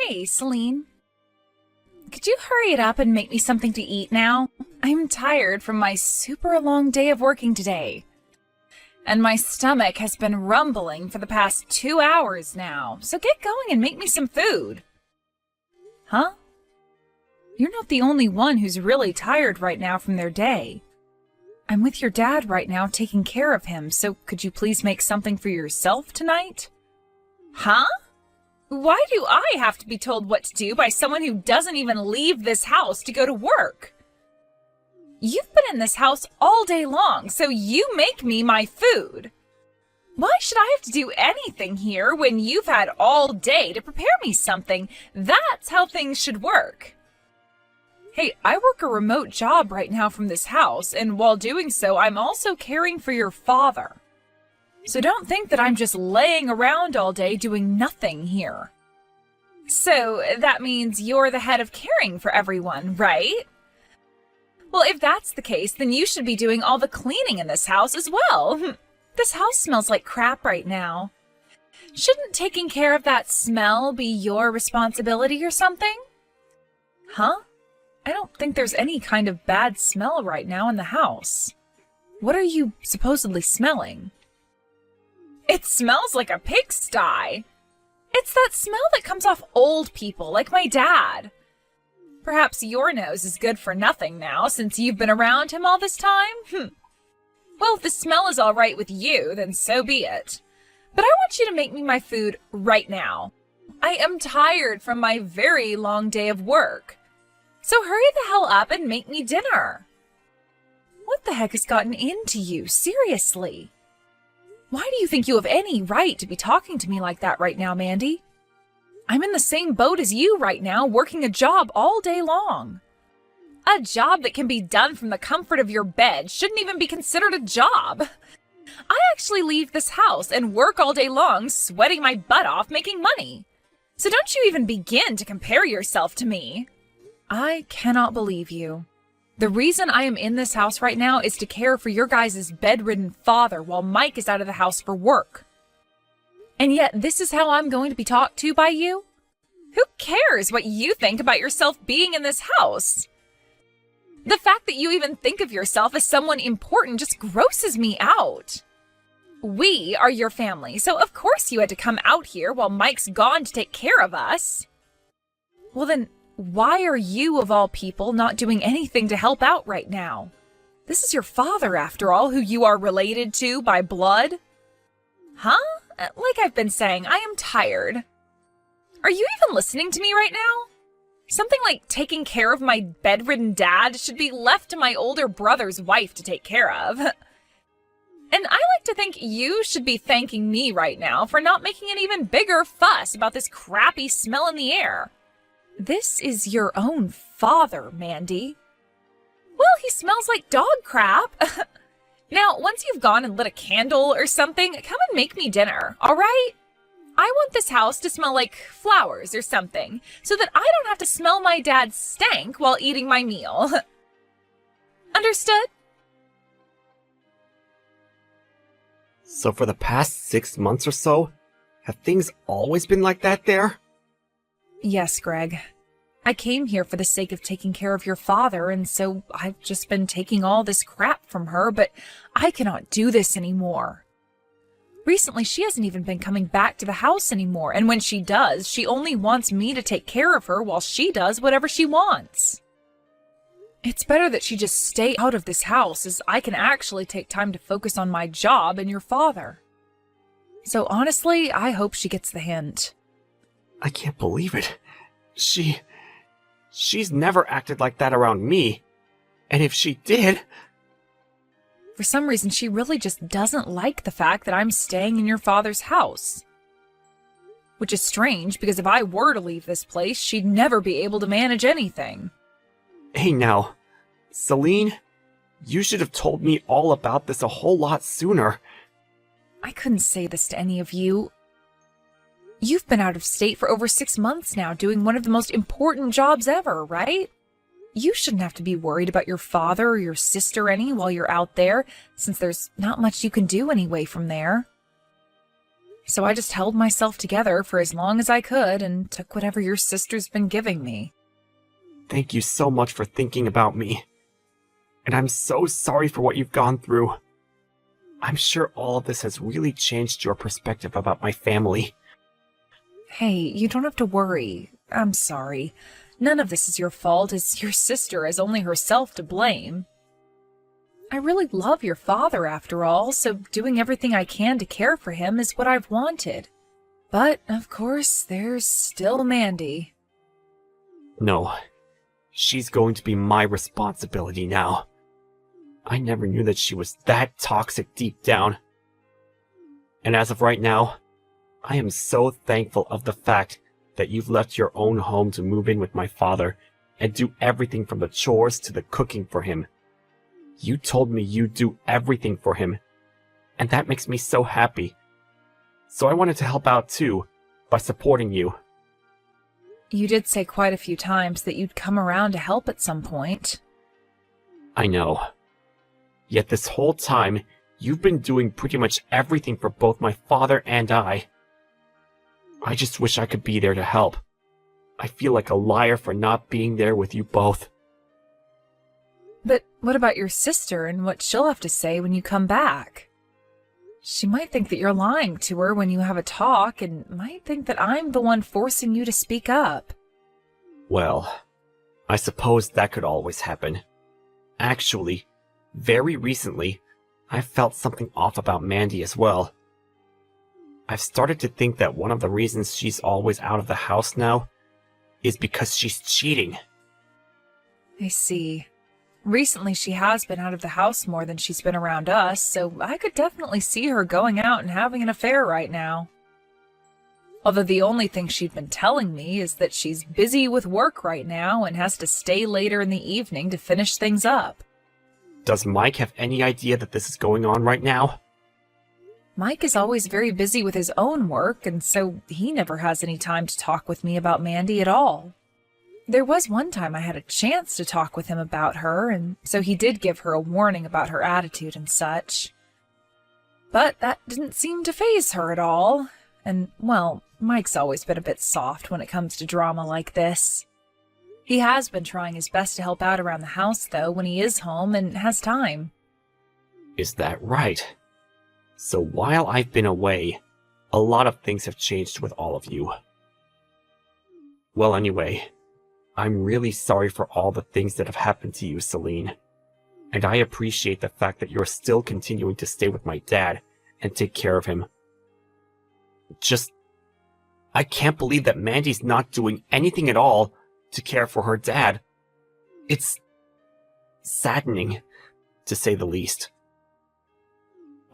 Hey, Celine. Could you hurry it up and make me something to eat now? I'm tired from my super long day of working today. And my stomach has been rumbling for the past 2 hours now, so get going and make me some food. Huh? You're not the only one who's really tired right now from their day. I'm with your dad right now taking care of him, so could you please make something for yourself tonight? Huh? Why do I have to be told what to do by someone who doesn't even leave this house to go to work? You've been in this house all day long, so you make me my food. Why should I have to do anything here when you've had all day to prepare me something? That's how things should work. Hey, I work a remote job right now from this house, and while doing so, I'm also caring for your father. So don't think that I'm just laying around all day doing nothing here. So that means you're the head of caring for everyone, right? Well, if that's the case, then you should be doing all the cleaning in this house as well. This house smells like crap right now. Shouldn't taking care of that smell be your responsibility or something? Huh? I don't think there's any kind of bad smell right now in the house. What are you supposedly smelling? It smells like a pigsty. It's that smell that comes off old people, like my dad. Perhaps your nose is good for nothing now, since you've been around him all this time? Well, if the smell is all right with you, then so be it. But I want you to make me my food right now. I am tired from my very long day of work. So hurry the hell up and make me dinner. What the heck has gotten into you, seriously? Why do you think you have any right to be talking to me like that right now, Mandy? I'm in the same boat as you right now, working a job all day long. A job that can be done from the comfort of your bed shouldn't even be considered a job. I actually leave this house and work all day long, sweating my butt off, making money. So don't you even begin to compare yourself to me. I cannot believe you. The reason I am in this house right now is to care for your guys' bedridden father while Mike is out of the house for work. And yet this is how I'm going to be talked to by you? Who cares what you think about yourself being in this house? The fact that you even think of yourself as someone important just grosses me out. We are your family, so of course you had to come out here while Mike's gone to take care of us. Well then, why are you, of all people, not doing anything to help out right now? This is your father, after all, who you are related to by blood. Huh? Like I've been saying, I am tired. Are you even listening to me right now? Something like taking care of my bedridden dad should be left to my older brother's wife to take care of. And I like to think you should be thanking me right now for not making an even bigger fuss about this crappy smell in the air. This is your own father, Mandy. Well, he smells like dog crap. Now, once you've gone and lit a candle or something, come and make me dinner, all right? I want this house to smell like flowers or something, so that I don't have to smell my dad's stank while eating my meal. Understood? So for the past 6 months or so, have things always been like that there? Yes, Greg. I came here for the sake of taking care of your father, and so I've just been taking all this crap from her, but I cannot do this anymore. Recently, she hasn't even been coming back to the house anymore, and when she does, she only wants me to take care of her while she does whatever she wants. It's better that she just stay out of this house, as I can actually take time to focus on my job and your father. So honestly, I hope she gets the hint. I can't believe it. She's never acted like that around me. And if she did... For some reason, she really just doesn't like the fact that I'm staying in your father's house. Which is strange, because if I were to leave this place, she'd never be able to manage anything. Hey now, Celine, you should have told me all about this a whole lot sooner. I couldn't say this to any of you. You've been out of state for over 6 months now, doing one of the most important jobs ever, right? You shouldn't have to be worried about your father or your sister any while you're out there, since there's not much you can do anyway from there. So I just held myself together for as long as I could and took whatever your sister's been giving me. Thank you so much for thinking about me. And I'm so sorry for what you've gone through. I'm sure all of this has really changed your perspective about my family. Hey, you don't have to worry. I'm sorry. None of this is your fault, as your sister has only herself to blame. I really love your father, after all, so doing everything I can to care for him is what I've wanted. But, of course, there's still Mandy. No, she's going to be my responsibility now. I never knew that she was that toxic deep down. And as of right now, I am so thankful of the fact that you've left your own home to move in with my father and do everything from the chores to the cooking for him. You told me you'd do everything for him, and that makes me so happy. So I wanted to help out too, by supporting you. You did say quite a few times that you'd come around to help at some point. I know. Yet this whole time, you've been doing pretty much everything for both my father and I. I just wish I could be there to help. I feel like a liar for not being there with you both. But what about your sister and what she'll have to say when you come back? She might think that you're lying to her when you have a talk and might think that I'm the one forcing you to speak up. Well, I suppose that could always happen. Actually, very recently, I felt something off about Mandy as well. I've started to think that one of the reasons she's always out of the house now is because she's cheating. I see. Recently she has been out of the house more than she's been around us, so I could definitely see her going out and having an affair right now. Although the only thing she'd been telling me is that she's busy with work right now and has to stay later in the evening to finish things up. Does Mike have any idea that this is going on right now? Mike is always very busy with his own work, and so he never has any time to talk with me about Mandy at all. There was one time I had a chance to talk with him about her, and so he did give her a warning about her attitude and such. But that didn't seem to faze her at all, and, well, Mike's always been a bit soft when it comes to drama like this. He has been trying his best to help out around the house, though, when he is home and has time. Is that right? So while I've been away, a lot of things have changed with all of you. Well, anyway, I'm really sorry for all the things that have happened to you, Celine. And I appreciate the fact that you're still continuing to stay with my dad and take care of him. I can't believe that Mandy's not doing anything at all to care for her dad. It's saddening, to say the least.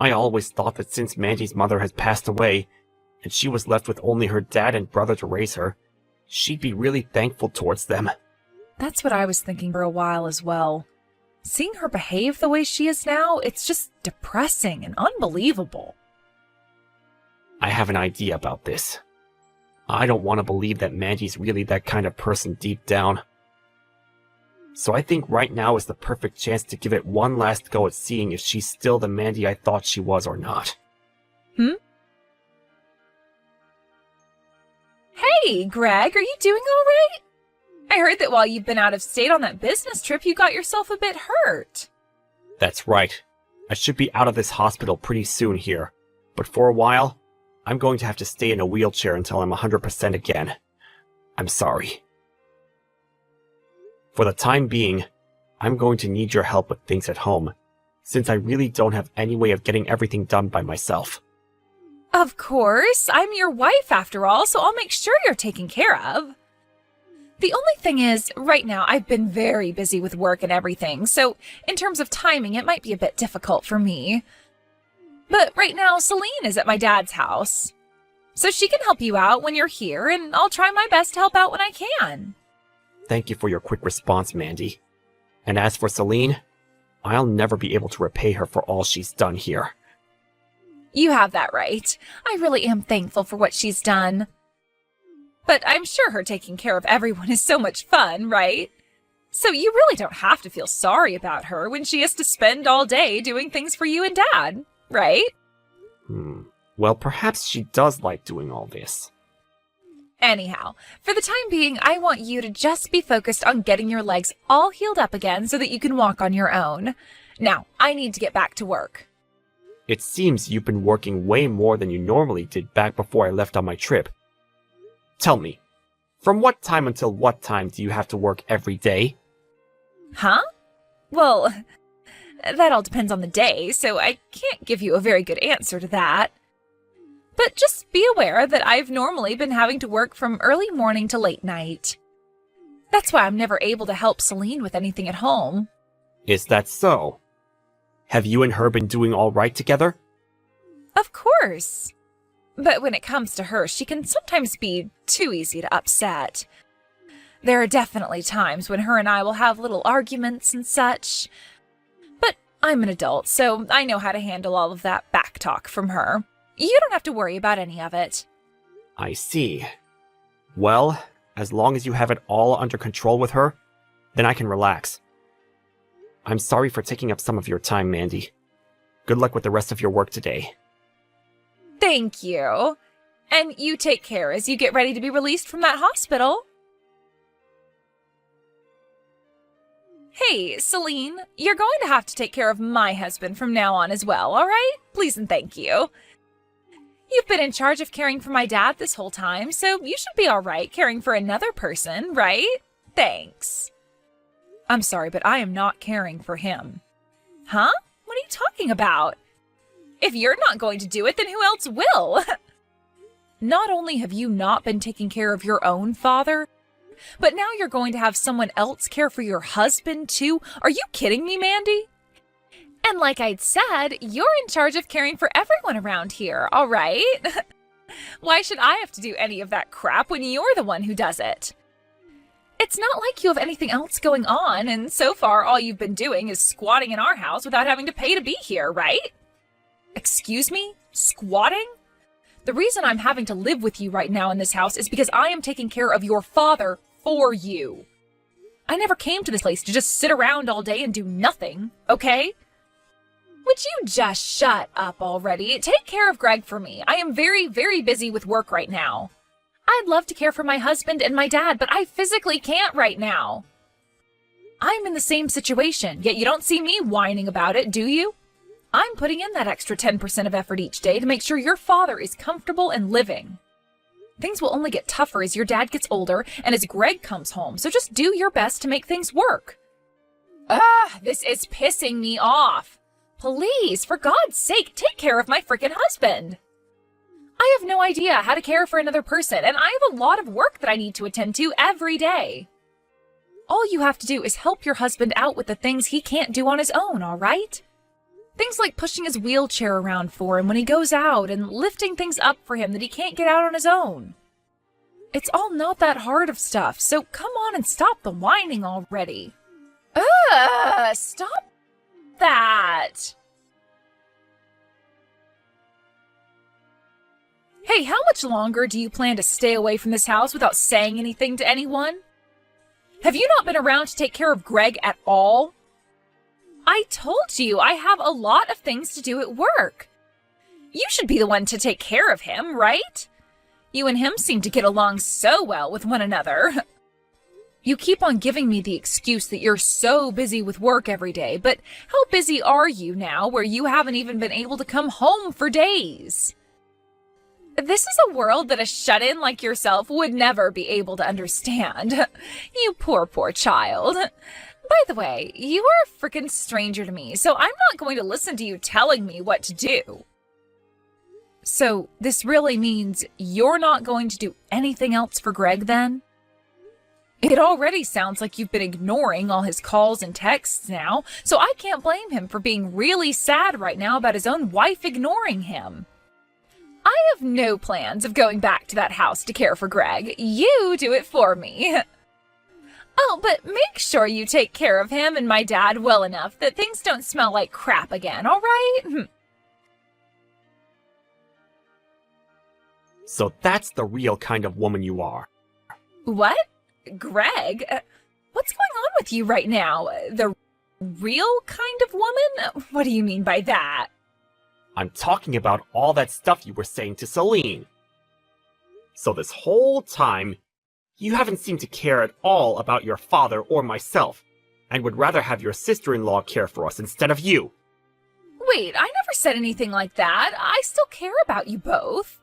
I always thought that since Mandy's mother has passed away, and she was left with only her dad and brother to raise her, she'd be really thankful towards them. That's what I was thinking for a while as well. Seeing her behave the way she is now, it's just depressing and unbelievable. I have an idea about this. I don't want to believe that Mandy's really that kind of person deep down. So I think right now is the perfect chance to give it one last go at seeing if she's still the Mandy I thought she was or not. Hey, Greg, are you doing all right? I heard that while you've been out of state on that business trip, you got yourself a bit hurt. That's right. I should be out of this hospital pretty soon here. But for a while, I'm going to have to stay in a wheelchair until I'm 100% again. I'm sorry. For the time being, I'm going to need your help with things at home, since I really don't have any way of getting everything done by myself. Of course, I'm your wife after all, so I'll make sure you're taken care of. The only thing is, right now I've been very busy with work and everything, so in terms of timing, it might be a bit difficult for me. But right now, Celine is at my dad's house, so she can help you out when you're here, and I'll try my best to help out when I can. Thank you for your quick response, Mandy. And as for Celine, I'll never be able to repay her for all she's done here. You have that right. I really am thankful for what she's done. But I'm sure her taking care of everyone is so much fun, right? So you really don't have to feel sorry about her when she has to spend all day doing things for you and Dad, right? Well, perhaps she does like doing all this. Anyhow, for the time being, I want you to just be focused on getting your legs all healed up again so that you can walk on your own. Now, I need to get back to work. It seems you've been working way more than you normally did back before I left on my trip. Tell me, from what time until what time do you have to work every day? Huh? Well, that all depends on the day, so I can't give you a very good answer to that. But just be aware that I've normally been having to work from early morning to late night. That's why I'm never able to help Celine with anything at home. Is that so? Have you and her been doing all right together? Of course. But when it comes to her, she can sometimes be too easy to upset. There are definitely times when her and I will have little arguments and such. But I'm an adult, so I know how to handle all of that back talk from her. You don't have to worry about any of it. I see. Well, as long as you have it all under control with her, then I can relax. I'm sorry for taking up some of your time, Mandy. Good luck with the rest of your work today. Thank you. And you take care as you get ready to be released from that hospital. Hey, Celine, you're going to have to take care of my husband from now on as well, all right? Please and thank you. You've been in charge of caring for my dad this whole time, so you should be all right caring for another person, right? Thanks. I'm sorry, but I am not caring for him. Huh? What are you talking about? If you're not going to do it, then who else will? Not only have you not been taking care of your own father, but now you're going to have someone else care for your husband too? Are you kidding me, Mandy? And like I'd said, you're in charge of caring for everyone around here, all right? Why should I have to do any of that crap when you're the one who does it? It's not like you have anything else going on, and so far all you've been doing is squatting in our house without having to pay to be here, right? Excuse me? Squatting? The reason I'm having to live with you right now in this house is because I am taking care of your father for you. I never came to this place to just sit around all day and do nothing, okay? Would you just shut up already? Take care of Greg for me. I am very, very busy with work right now. I'd love to care for my husband and my dad, but I physically can't right now. I'm in the same situation, yet you don't see me whining about it, do you? I'm putting in that extra 10% of effort each day to make sure your father is comfortable and living. Things will only get tougher as your dad gets older and as Greg comes home, so just do your best to make things work. This is pissing me off. Please, for God's sake, take care of my frickin' husband. I have no idea how to care for another person, and I have a lot of work that I need to attend to every day. All you have to do is help your husband out with the things he can't do on his own, all right? Things like pushing his wheelchair around for him when he goes out and lifting things up for him that he can't get out on his own. It's all not that hard of stuff, so come on and stop the whining already. Stop that. Hey, how much longer do you plan to stay away from this house without saying anything to anyone? Have you not been around to take care of Greg at all? I told you I have a lot of things to do at work. You should be the one to take care of him, right? You and him seem to get along so well with one another. You keep on giving me the excuse that you're so busy with work every day, but how busy are you now where you haven't even been able to come home for days? This is a world that a shut-in like yourself would never be able to understand. You poor, poor child. By the way, you are a frickin' stranger to me, so I'm not going to listen to you telling me what to do. So, this really means you're not going to do anything else for Greg then? It already sounds like you've been ignoring all his calls and texts now, so I can't blame him for being really sad right now about his own wife ignoring him. I have no plans of going back to that house to care for Greg. You do it for me. Oh, but make sure you take care of him and my dad well enough that things don't smell like crap again, all right? So that's the real kind of woman you are. What? Greg? What's going on with you right now? The real kind of woman? What do you mean by that? I'm talking about all that stuff you were saying to Celine. So this whole time, you haven't seemed to care at all about your father or myself, and would rather have your sister-in-law care for us instead of you. Wait, I never said anything like that. I still care about you both.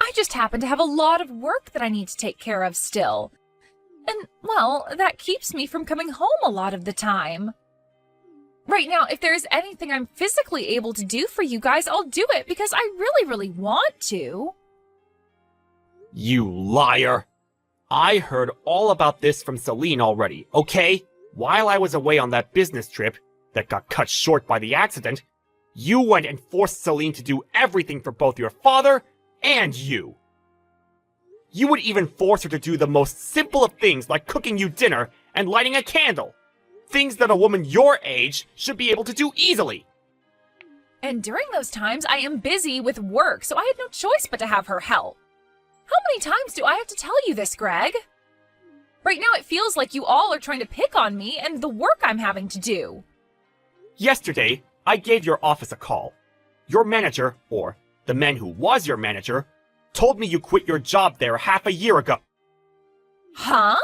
I just happen to have a lot of work that I need to take care of still. And, well, that keeps me from coming home a lot of the time. Right now, if there's anything I'm physically able to do for you guys, I'll do it because I really, really want to. You liar! I heard all about this from Celine already, okay? While I was away on that business trip that got cut short by the accident, you went and forced Celine to do everything for both your father and you. You would even force her to do the most simple of things like cooking you dinner and lighting a candle. Things that a woman your age should be able to do easily. And during those times, I am busy with work, so I had no choice but to have her help. How many times do I have to tell you this, Greg? Right now it feels like you all are trying to pick on me and the work I'm having to do. Yesterday, I gave your office a call. Your manager, or the man who was your manager, told me you quit your job there half a year ago. Huh?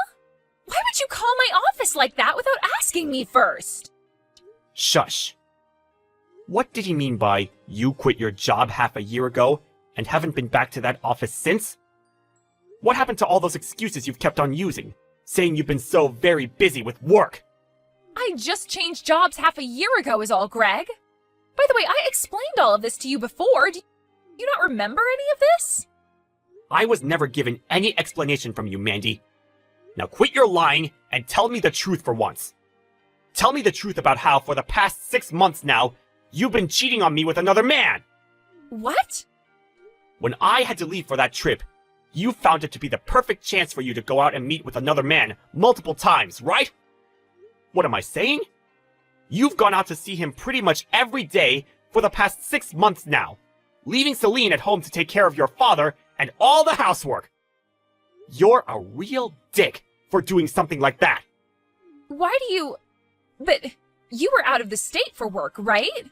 Why would you call my office like that without asking me first? Shush. What did he mean by, you quit your job half a year ago and haven't been back to that office since? What happened to all those excuses you've kept on using, saying you've been so very busy with work? I just changed jobs half a year ago is all, Greg. By the way, I explained all of this to you before. Do you not remember any of this? I was never given any explanation from you, Mandy. Now quit your lying and tell me the truth for once. Tell me the truth about how, for the past 6 months now, you've been cheating on me with another man. What? When I had to leave for that trip, you found it to be the perfect chance for you to go out and meet with another man multiple times, right? What am I saying? You've gone out to see him pretty much every day for the past 6 months now, leaving Celine at home to take care of your father and all the housework. You're a real dick for doing something like that. Why do you... But you were out of the state for work, right?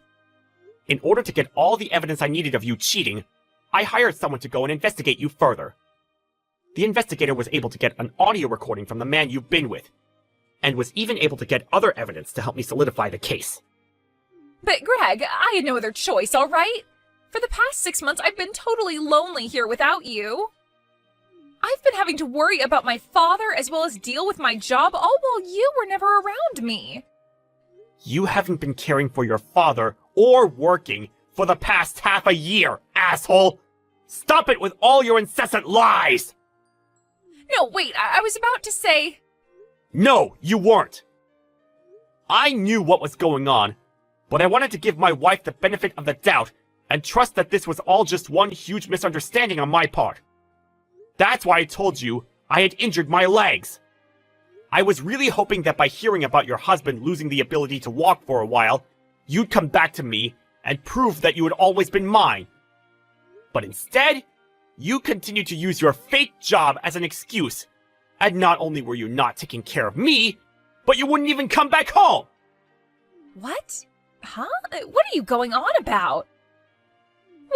In order to get all the evidence I needed of you cheating, I hired someone to go and investigate you further. The investigator was able to get an audio recording from the man you've been with, and was even able to get other evidence to help me solidify the case. But Greg, I had no other choice, all right? For the past 6 months, I've been totally lonely here without you. I've been having to worry about my father as well as deal with my job, all while you were never around me. You haven't been caring for your father or working for the past half a year, asshole! Stop it with all your incessant lies! No, wait, I was about to say... No, you weren't! I knew what was going on, but I wanted to give my wife the benefit of the doubt and trust that this was all just one huge misunderstanding on my part. That's why I told you I had injured my legs. I was really hoping that by hearing about your husband losing the ability to walk for a while, you'd come back to me and prove that you had always been mine. But instead, you continued to use your fake job as an excuse, and not only were you not taking care of me, but you wouldn't even come back home! What? Huh? What are you going on about?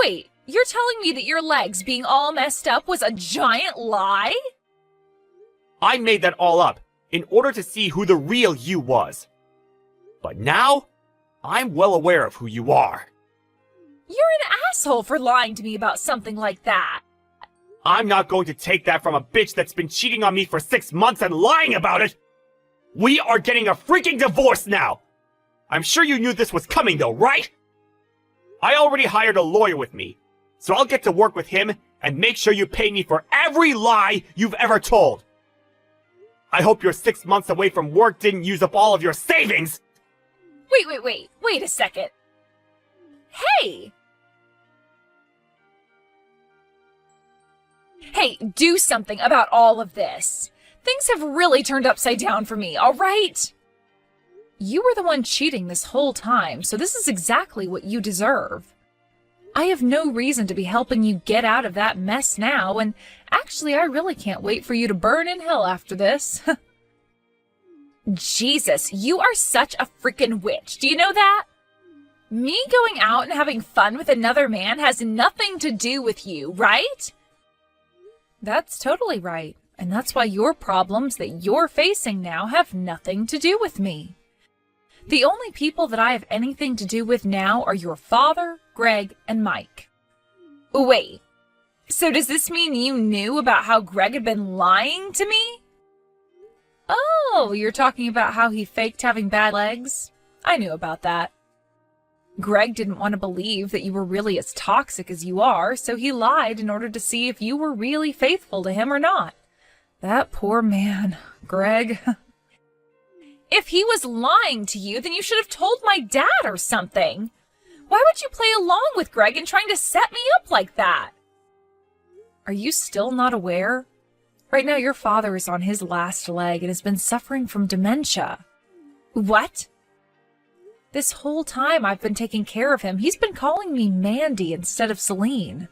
Wait, you're telling me that your legs being all messed up was a giant lie? I made that all up in order to see who the real you was. But now, I'm well aware of who you are. You're an asshole for lying to me about something like that. I'm not going to take that from a bitch that's been cheating on me for 6 months and lying about it! We are getting a freaking divorce now! I'm sure you knew this was coming though, right? I already hired a lawyer with me, so I'll get to work with him and make sure you pay me for every lie you've ever told. I hope your 6 months away from work didn't use up all of your savings! Wait a second. Hey! Hey, do something about all of this. Things have really turned upside down for me, all right? You were the one cheating this whole time, so this is exactly what you deserve. I have no reason to be helping you get out of that mess now, and actually I really can't wait for you to burn in hell after this. Jesus, you are such a freaking witch, do you know that? Me going out and having fun with another man has nothing to do with you, right? That's totally right. And that's why your problems that you're facing now have nothing to do with me. The only people that I have anything to do with now are your father, Greg, and Mike. Wait, so does this mean you knew about how Greg had been lying to me? Oh, you're talking about how he faked having bad legs? I knew about that. Greg didn't want to believe that you were really as toxic as you are, so he lied in order to see if you were really faithful to him or not. That poor man, Greg. If he was lying to you, then you should have told my dad or something. Why would you play along with Greg in trying to set me up like that? Are you still not aware? Right now, your father is on his last leg and has been suffering from dementia. What? This whole time I've been taking care of him, he's been calling me Mandy instead of Celine.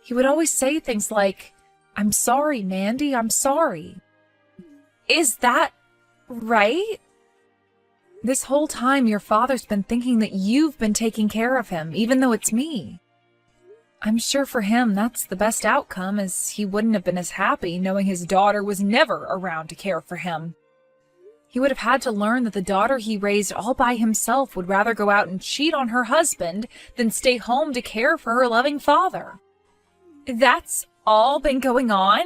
He would always say things like, "I'm sorry, Mandy, I'm sorry." Is that right? This whole time your father's been thinking that you've been taking care of him, even though it's me. I'm sure for him that's the best outcome, as he wouldn't have been as happy knowing his daughter was never around to care for him. He would have had to learn that the daughter he raised all by himself would rather go out and cheat on her husband than stay home to care for her loving father. That's all been going on?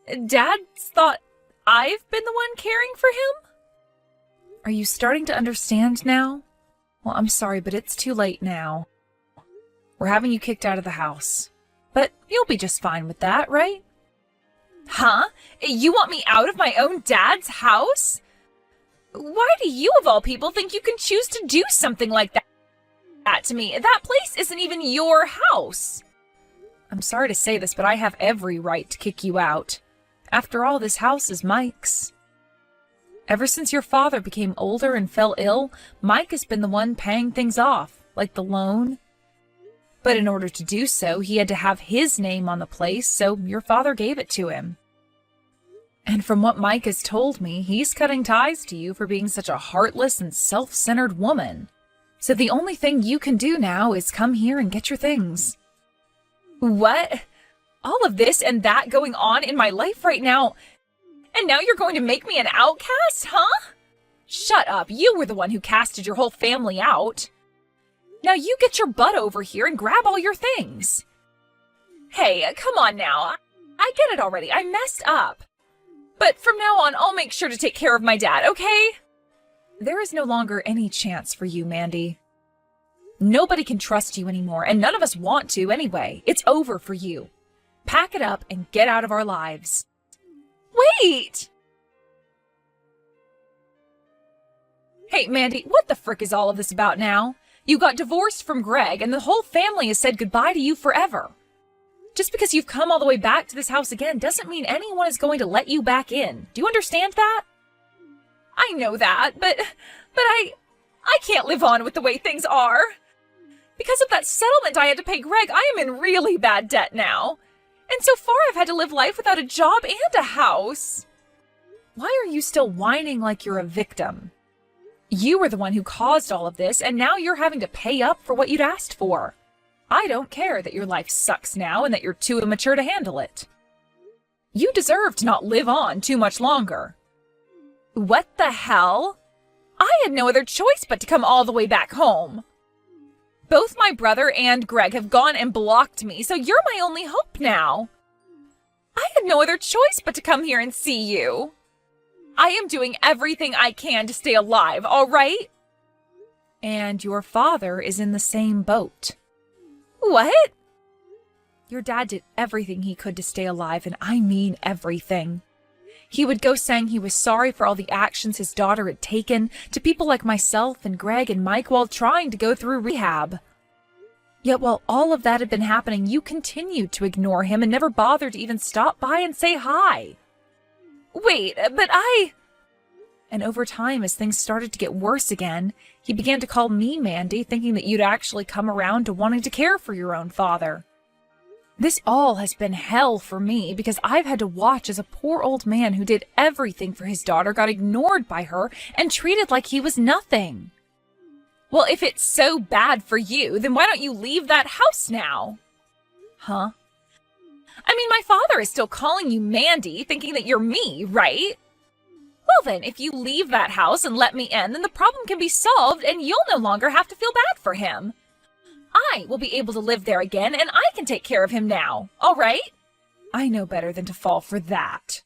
Dad's thought I've been the one caring for him? Are you starting to understand now? Well, I'm sorry, but it's too late now. We're having you kicked out of the house. But you'll be just fine with that, right? Huh? You want me out of my own dad's house? Why do you, of all people, think you can choose to do something like that to me? That place isn't even your house. I'm sorry to say this, but I have every right to kick you out. After all, this house is Mike's. Ever since your father became older and fell ill, Mike has been the one paying things off, like the loan. But in order to do so, he had to have his name on the place, so your father gave it to him. And from what Mike has told me, he's cutting ties to you for being such a heartless and self-centered woman. So the only thing you can do now is come here and get your things. What? All of this and that going on in my life right now, and now you're going to make me an outcast, huh? Shut up, you were the one who casted your whole family out. Now you get your butt over here and grab all your things. Hey, come on now. I get it already, I messed up. But from now on, I'll make sure to take care of my dad, okay? There is no longer any chance for you, Mandy. Nobody can trust you anymore, and none of us want to anyway. It's over for you. Pack it up and get out of our lives. Wait! Hey, Mandy, what the frick is all of this about now? You got divorced from Greg, and the whole family has said goodbye to you forever. Just because you've come all the way back to this house again doesn't mean anyone is going to let you back in. Do you understand that? I know that, but I can't live on with the way things are. Because of that settlement I had to pay Greg, I am in really bad debt now. And so far I've had to live life without a job and a house. Why are you still whining like you're a victim? You were the one who caused all of this, and now you're having to pay up for what you'd asked for. I don't care that your life sucks now and that you're too immature to handle it. You deserve to not live on too much longer. What the hell? I had no other choice but to come all the way back home. Both my brother and Greg have gone and blocked me, so you're my only hope now. I had no other choice but to come here and see you. I am doing everything I can to stay alive, all right? And your father is in the same boat. What? Your dad did everything he could to stay alive, and I mean everything. He would go saying he was sorry for all the actions his daughter had taken to people like myself and Greg and Mike while trying to go through rehab. Yet while all of that had been happening, you continued to ignore him and never bothered to even stop by and say hi. Wait, but And over time, as things started to get worse again, he began to call me Mandy, thinking that you'd actually come around to wanting to care for your own father. This all has been hell for me because I've had to watch as a poor old man who did everything for his daughter got ignored by her and treated like he was nothing. Well, if it's so bad for you, then why don't you leave that house now? Huh? I mean, my father is still calling you Mandy, thinking that you're me, right? Well then, if you leave that house and let me in, then the problem can be solved and you'll no longer have to feel bad for him. I will be able to live there again and I can take care of him now, all right? I know better than to fall for that.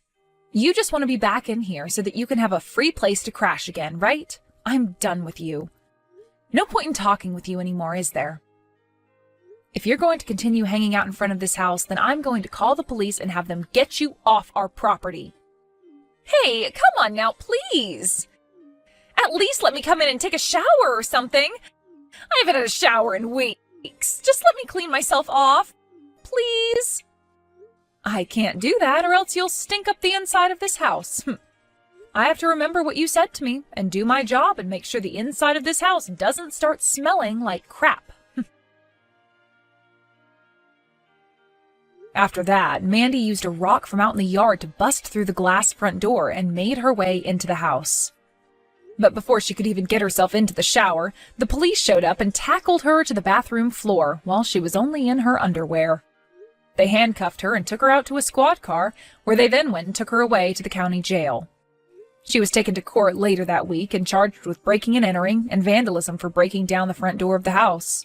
You just want to be back in here so that you can have a free place to crash again, right? I'm done with you. No point in talking with you anymore, is there? If you're going to continue hanging out in front of this house, then I'm going to call the police and have them get you off our property. Hey, come on now, please. At least let me come in and take a shower or something. I haven't had a shower in weeks. Just let me clean myself off, please. I can't do that or else you'll stink up the inside of this house. I have to remember what you said to me and do my job and make sure the inside of this house doesn't start smelling like crap. After that, Mandy used a rock from out in the yard to bust through the glass front door and made her way into the house. But before she could even get herself into the shower, the police showed up and tackled her to the bathroom floor while she was only in her underwear. They handcuffed her and took her out to a squad car, where they then went and took her away to the county jail. She was taken to court later that week and charged with breaking and entering and vandalism for breaking down the front door of the house.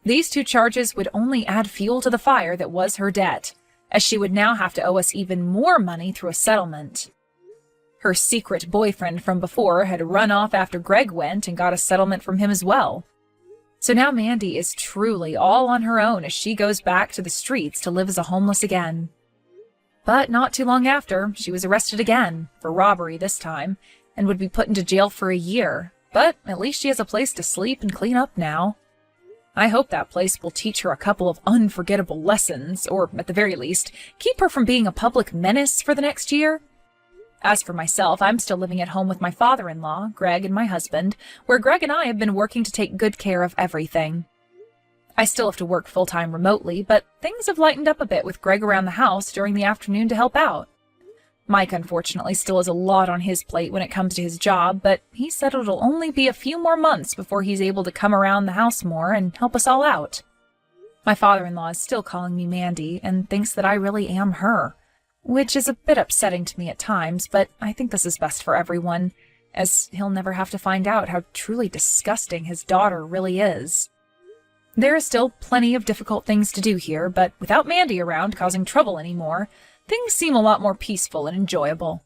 These two charges would only add fuel to the fire that was her debt, as she would now have to owe us even more money through a settlement. Her secret boyfriend from before had run off after Greg went and got a settlement from him as well. So now Mandy is truly all on her own as she goes back to the streets to live as a homeless again. But not too long after, she was arrested again, for robbery this time, and would be put into jail for a year. But at least she has a place to sleep and clean up now. I hope that place will teach her a couple of unforgettable lessons, or at the very least, keep her from being a public menace for the next year. As for myself, I'm still living at home with my father-in-law, Greg, and my husband, where Greg and I have been working to take good care of everything. I still have to work full-time remotely, but things have lightened up a bit with Greg around the house during the afternoon to help out. Mike, unfortunately, still has a lot on his plate when it comes to his job, but he said it'll only be a few more months before he's able to come around the house more and help us all out. My father-in-law is still calling me Mandy and thinks that I really am her, which is a bit upsetting to me at times, but I think this is best for everyone, as he'll never have to find out how truly disgusting his daughter really is. There are still plenty of difficult things to do here, but without Mandy around causing trouble anymore, things seem a lot more peaceful and enjoyable.